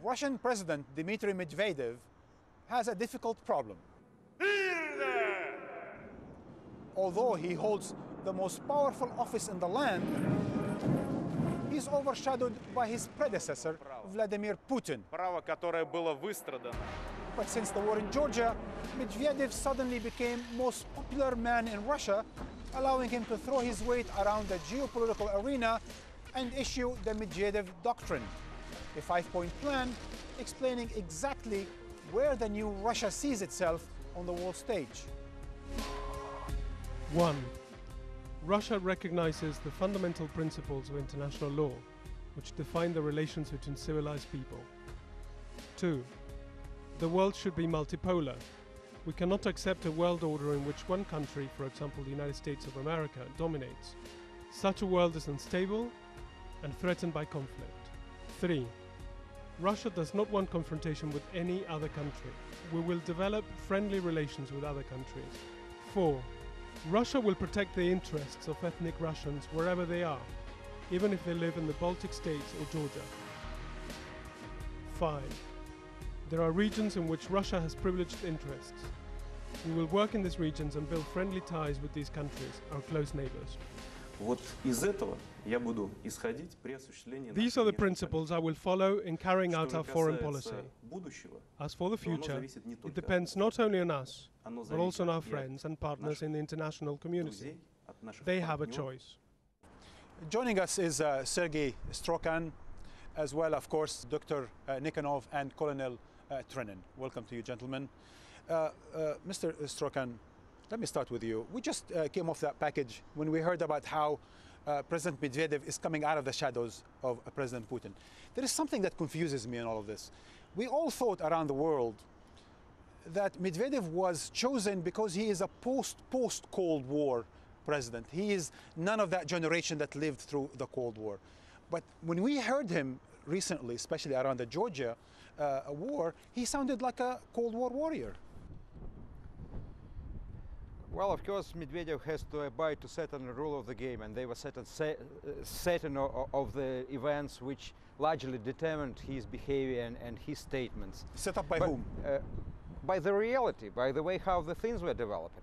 Russian President Dmitry Medvedev has a difficult problem. Although he holds the most powerful office in the land, he's overshadowed by his predecessor, Vladimir Putin. But since the war in Georgia, Medvedev suddenly became most popular man in Russia, allowing him to throw his weight around the geopolitical arena and issue the Medvedev Doctrine, a five-point plan explaining exactly where the new Russia sees itself on the world stage. 1. Russia recognizes the fundamental principles of international law, which define the relations between civilized people. 2. The world should be multipolar. We cannot accept a world order in which one country, for example the United States of America, dominates. Such a world is unstable and threatened by conflict. 3. Russia does not want confrontation with any other country. We will develop friendly relations with other countries. 4. Russia will protect the interests of ethnic Russians wherever they are, even if they live in the Baltic states or Georgia. 5. There are regions in which Russia has privileged interests. We will work in these regions and build friendly ties with these countries, our close neighbors. These are the principles I will follow in carrying out our foreign policy. As for the future, it depends not only on us, but also on our friends and partners in the international community. They have a choice. Joining us is Sergei Strokhan, as well, of course, Dr. Nikonov and Colonel Trenin. Welcome to you, gentlemen. Mr. Strokhan, let me start with you. We just came off that package when we heard about how President Medvedev is coming out of the shadows of President Putin. There is something that confuses me in all of this. We all thought around the world that Medvedev was chosen because he is a post-Cold War president. He is none of that generation that lived through the Cold War. But when we heard him recently, especially around the Georgia war, he sounded like a Cold War warrior. Well, of course, Medvedev has to abide to certain rule of the game, and there were certain of the events which largely determined his behavior and his statements. Set up by whom? By the reality, by the way how the things were developing.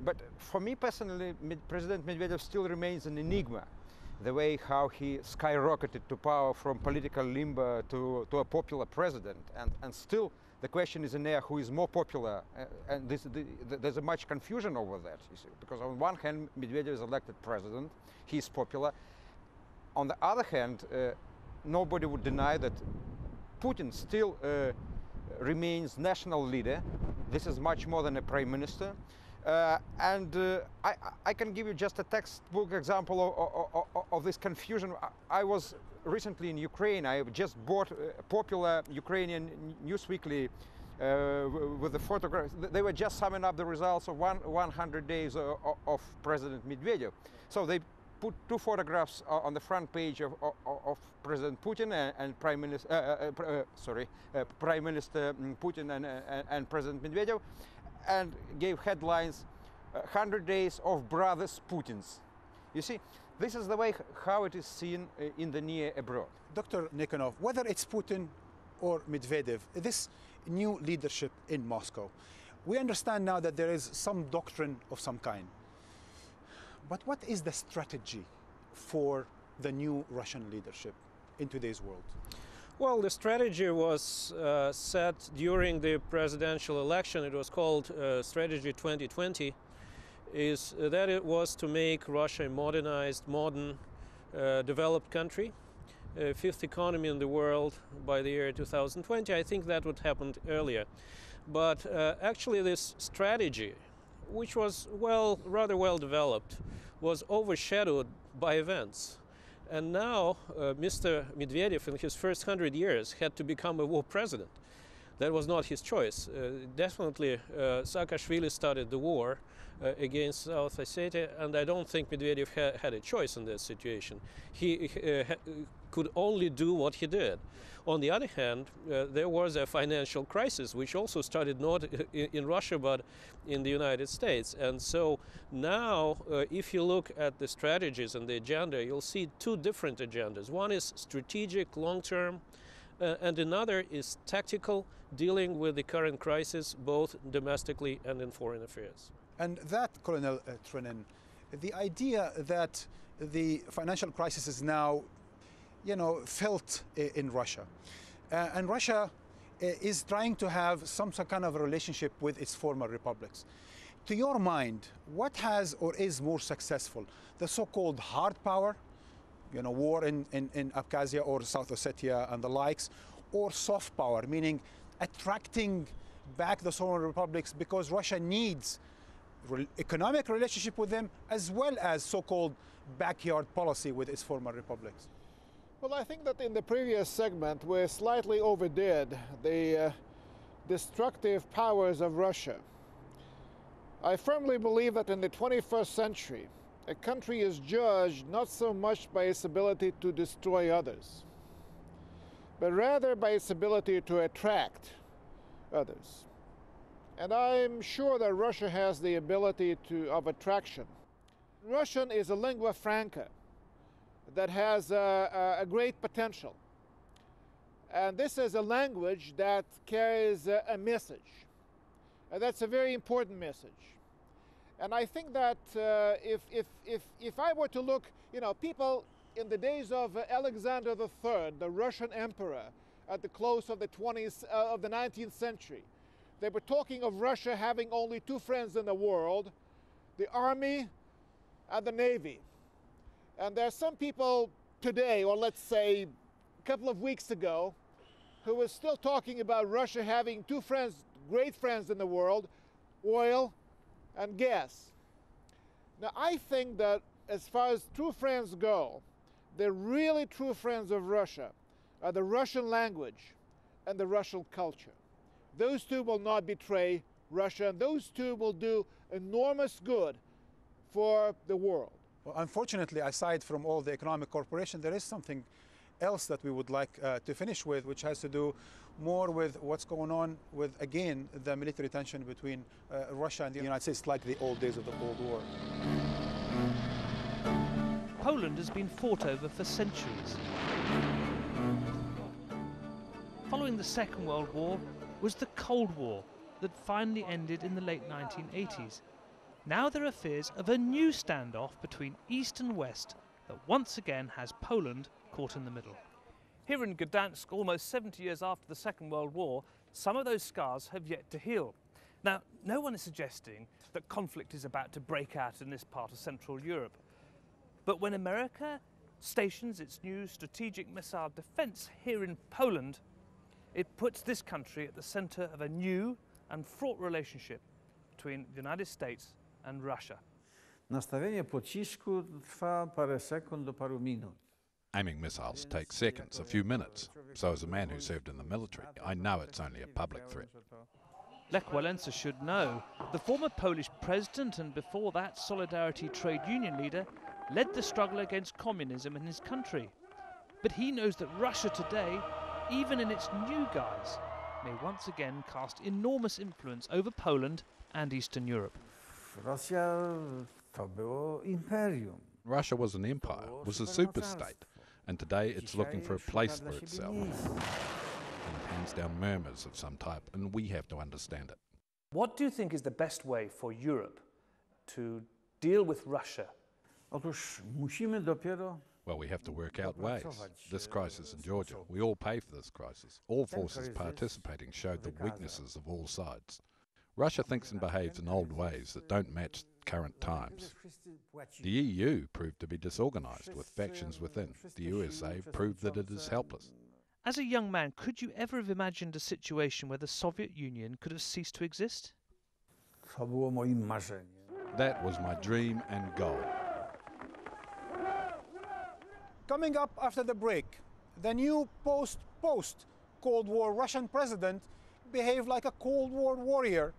But for me personally, President Medvedev still remains an enigma. The way how he skyrocketed to power from political limbo to a popular president, and still the question is in there who is more popular, and there's a much confusion over that, you see, because on one hand Medvedev is elected president, he's popular. On the other hand, nobody would deny that Putin still remains national leader. This is much more than a prime minister. I can give you just a textbook example of this confusion. I was recently in Ukraine. I just bought a popular Ukrainian news weekly with the photographs. They were just summing up the results of 100 days of President Medvedev. So they put two photographs on the front page of President Putin and Prime Minister Putin and President Medvedev, and gave headlines, 100 days of brothers Putins. You see, this is the way how it is seen in the near abroad. Dr. Nikonov, whether it's Putin or Medvedev, this new leadership in Moscow, we understand now that there is some doctrine of some kind. But what is the strategy for the new Russian leadership in today's world? Well, the strategy was set during the presidential election. It was called Strategy 2020. That it was to make Russia a modernized, modern, developed country, fifth economy in the world by the year 2020. I think that would happen earlier. But actually this strategy, which was rather well developed, was overshadowed by events. And now Mr. Medvedev, in his first 100 years, had to become a war president. That was not his choice. Definitely Saakashvili started the war against South Ossetia, and I don't think Medvedev had a choice in that situation. He could only do what he did. On the other hand, there was a financial crisis, which also started not in Russia, but in the United States. And so now, if you look at the strategies and the agenda, you'll see two different agendas. One is strategic, long-term, and another is tactical, dealing with the current crisis both domestically and in foreign affairs. And that, Colonel Trennin, the idea that the financial crisis is now, felt in Russia, and Russia is trying to have some kind of a relationship with its former republics. To your mind, what has or is more successful? The so-called hard power, war in Abkhazia or South Ossetia and the likes, or soft power, meaning attracting back the former republics because Russia needs economic relationship with them as well as so-called backyard policy with its former republics? Well, I think that in the previous segment we slightly overdid the destructive powers of Russia. I firmly believe that in the 21st century, a country is judged not so much by its ability to destroy others, but rather by its ability to attract others. And I'm sure that Russia has the ability of attraction. Russian is a lingua franca that has a great potential. And this is a language that carries a message. And that's a very important message. And I think that if I were to look, people in the days of Alexander III, the Russian emperor, at the close of the 19th century, they were talking of Russia having only two friends in the world, the army and the navy. And there are some people today, or let's say a couple of weeks ago, who were still talking about Russia having two friends, great friends in the world, oil and gas. Now, I think that as far as true friends go, the really true friends of Russia are the Russian language and the Russian culture. Those two will not betray Russia, and those two will do enormous good for the world. Well, unfortunately, aside from all the economic cooperation, there is something else that we would like to finish with, which has to do more with what's going on with, again, the military tension between Russia and the United States, like the old days of the Cold War. Poland has been fought over for centuries. Following the Second World War was the Cold War that finally ended in the late 1980s. Now there are fears of a new standoff between East and West that once again has Poland caught in the middle. Here in Gdansk, almost 70 years after the Second World War, some of those scars have yet to heal. Now, no one is suggesting that conflict is about to break out in this part of Central Europe. But when America stations its new strategic missile defense here in Poland, it puts this country at the center of a new and fraught relationship between the United States and Russia. Nastawienie pocisku trwa parę sekund do paru minut. Aiming missiles takes seconds, a few minutes. So as a man who served in the military, I know it's only a public threat. Lech Wałęsa should know. The former Polish president and before that Solidarity trade union leader led the struggle against communism in his country. But he knows that Russia today, even in its new guise, may once again cast enormous influence over Poland and Eastern Europe. Rosja to było imperium. Russia was an empire, was a superstate, and today it's looking for a place for itself. And it hands down murmurs of some type, and we have to understand it. What do you think is the best way for Europe to deal with Russia? Otóż musimy dopiero Well, we have to work out ways. This crisis in Georgia, we all pay for this crisis. All forces participating showed the weaknesses of all sides. Russia thinks and behaves in old ways that don't match current times. The EU proved to be disorganized with factions within. The USA proved that it is helpless. As a young man, could you ever have imagined a situation where the Soviet Union could have ceased to exist? To było moim marzeniem. That was my dream and goal. Coming up after the break, the new post-Cold War Russian president behaved like a Cold War warrior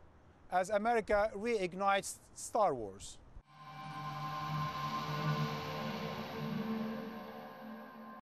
as America reignites Star Wars.